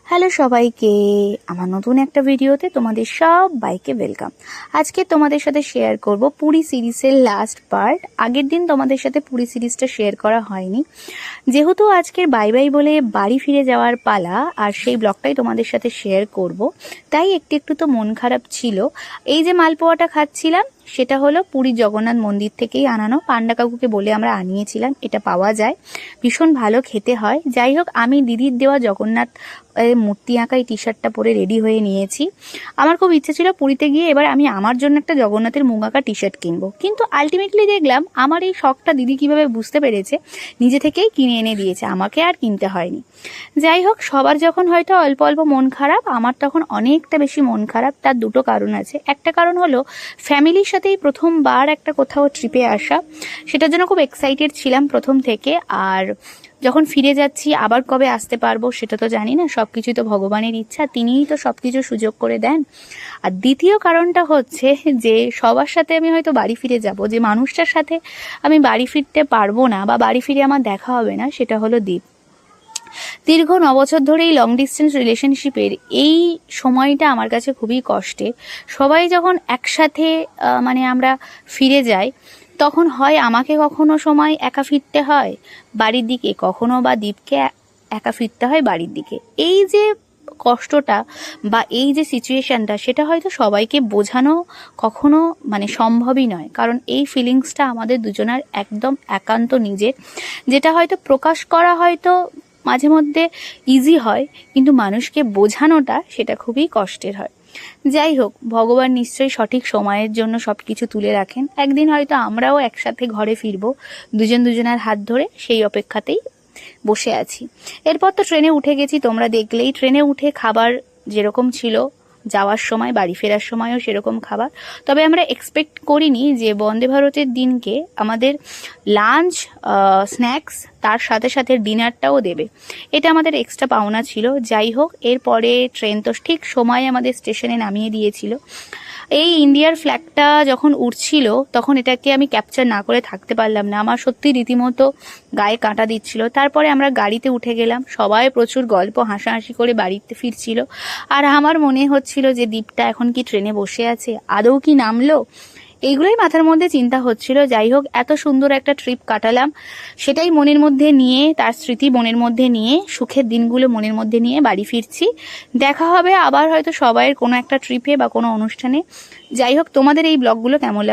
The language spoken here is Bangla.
হ্যালো সবাইকে, আমার নতুন একটা ভিডিওতে তোমাদের সবাইকে ওয়েলকাম। আজকে তোমাদের সাথে শেয়ার করব পুরী সিরিজের লাস্ট পার্ট। আগের দিন তোমাদের সাথে পুরী সিরিজটা শেয়ার করা হয়নি, যেহেতু আজকের বাই বাই বলে বাড়ি ফিরে যাওয়ার পালা, আর সেই ব্লগটাই তোমাদের সাথে শেয়ার করব। তাই একটু একটু তো মন খারাপ ছিল। এই যে মালপোয়াটা খাচ্ছিলাম, সেটা হলো পুরী জগন্নাথ মন্দির থেকেই আনানো। পান্ডা কাকুকে বলে আমরা আনিয়েছিলাম, এটা পাওয়া যায়, ভীষণ ভালো খেতে হয়। যাই হোক, আমি দিদির দেওয়া জগন্নাথ মূর্তি আঁকা এই টি শার্টটা পরে রেডি হয়ে নিয়েছি। আমার খুব ইচ্ছে ছিল পুরীতে গিয়ে এবার আমি আমার জন্য একটা জগন্নাথের মুখ আঁকা টি শার্ট কিনবো, কিন্তু আলটিমেটলি দেখলাম আমার এই শখটা দিদি কিভাবে বুঝতে পেরেছে, নিজে থেকেই কিনে এনে দিয়েছে, আমাকে আর কিনতে হয়নি। যাই হোক, সবার যখন হয়তো অল্প অল্প মন খারাপ, আমার তখন অনেকটা বেশি মন খারাপ। তার দুটো কারণ আছে। একটা কারণ হলো ফ্যামিলির সাথেই প্রথমবার একটা কোথাও ট্রিপে আসা, সেটার জন্য খুব এক্সাইটেড ছিলাম প্রথম থেকে। আর যখন ফিরে যাচ্ছি, আবার কবে আসতে পারবো সেটা তো জানি না, সব কিছুই তো ভগবানের ইচ্ছা, তিনিই তো সব কিছু সুযোগ করে দেন। আর দ্বিতীয় কারণটা হচ্ছে যে সবার সাথে আমি হয়তো বাড়ি ফিরে যাব, যে মানুষটার সাথে আমি বাড়ি ফিরতে পারবো না বা বাড়ি ফিরে আমার দেখা হবে না, সেটা হলো দীপ। দীর্ঘ 9 বছর ধরে এই লং ডিস্টেন্স রিলেশনশিপের এই সময়টা আমার কাছে খুবই কষ্টের। সবাই যখন একসাথে মানে আমরা ফিরে যাই, তখন হয় আমাকে কখনো সময় একা ফিরতে হয় বাড়ির দিকে, কখনো বা দীপকে একা ফিরতে হয় বাড়ির দিকে। এই যে কষ্টটা বা এই যে সিচুয়েশনটা, সেটা হয়তো সবাইকে বোঝানো কখনো মানে সম্ভবই নয়, কারণ এই ফিলিংসটা আমাদের দুজনের একদম একান্ত নিজের। যেটা হয়তো প্রকাশ করা হয়তো মাঝে মধ্যে ইজি হয়, কিন্তু মানুষকে বোঝানোটা সেটা খুবই কষ্টের হয়। যাই হোক, ভগবান নিশ্চয়ই সঠিক সময়ের জন্য সব কিছু তুলে রাখেন। একদিন হয়তো আমরাও একসাথে ঘরে ফিরবো, দুজন দুজনের হাত ধরে, সেই অপেক্ষাতেই বসে আছি। এরপর তো ট্রেনে উঠে গেছি, তোমরা দেখলেই। ট্রেনে উঠে খাবার যেরকম ছিল, যাওয়ার সময় বাড়ি ফেরার সময়ও সেরকম খাবার। তবে আমরা এক্সপেক্ট করিনি যে বন্দে ভারতের দিনকে আমাদের লাঞ্চ, স্ন্যাক্স, তার সাথে সাথে ডিনারটাও দেবে। এটা আমাদের এক্সট্রা পাওনা ছিল। যাই হোক, এরপরে ট্রেন তো ঠিক সময় আমাদের স্টেশনে নামিয়ে দিয়েছিল। এই ইন্ডিয়ার ফ্ল্যাগটা যখন উঠছিল, তখন এটাকে আমি ক্যাপচার না করে থাকতে পারলাম না। আমার সত্যি রীতিমতো গায়ে কাঁটা দিচ্ছিল। তারপরে আমরা গাড়িতে উঠে গেলাম, সবাই প্রচুর গল্প হাসাহাসি করে বাড়িতে ফিরছিল। আর আমার মনে হচ্ছিল যে দীপটা এখন কি ট্রেনে বসে আছে, আদৌ কি নামলো, এইগুলোই মাথার মধ্যে চিন্তা হচ্ছিল। যাই হোক, এত সুন্দর একটা ট্রিপ কাটালাম, সেটাই মনের মধ্যে নিয়ে, তার স্মৃতি মনের মধ্যে নিয়ে, সুখের দিনগুলো মনের মধ্যে নিয়ে বাড়ি ফিরছি। দেখা হবে আবার হয়তো সবাইয়ের কোনো একটা ট্রিপে বা কোনো অনুষ্ঠানে। যাই হোক, তোমাদের এই ব্লগগুলো কেমন লাগে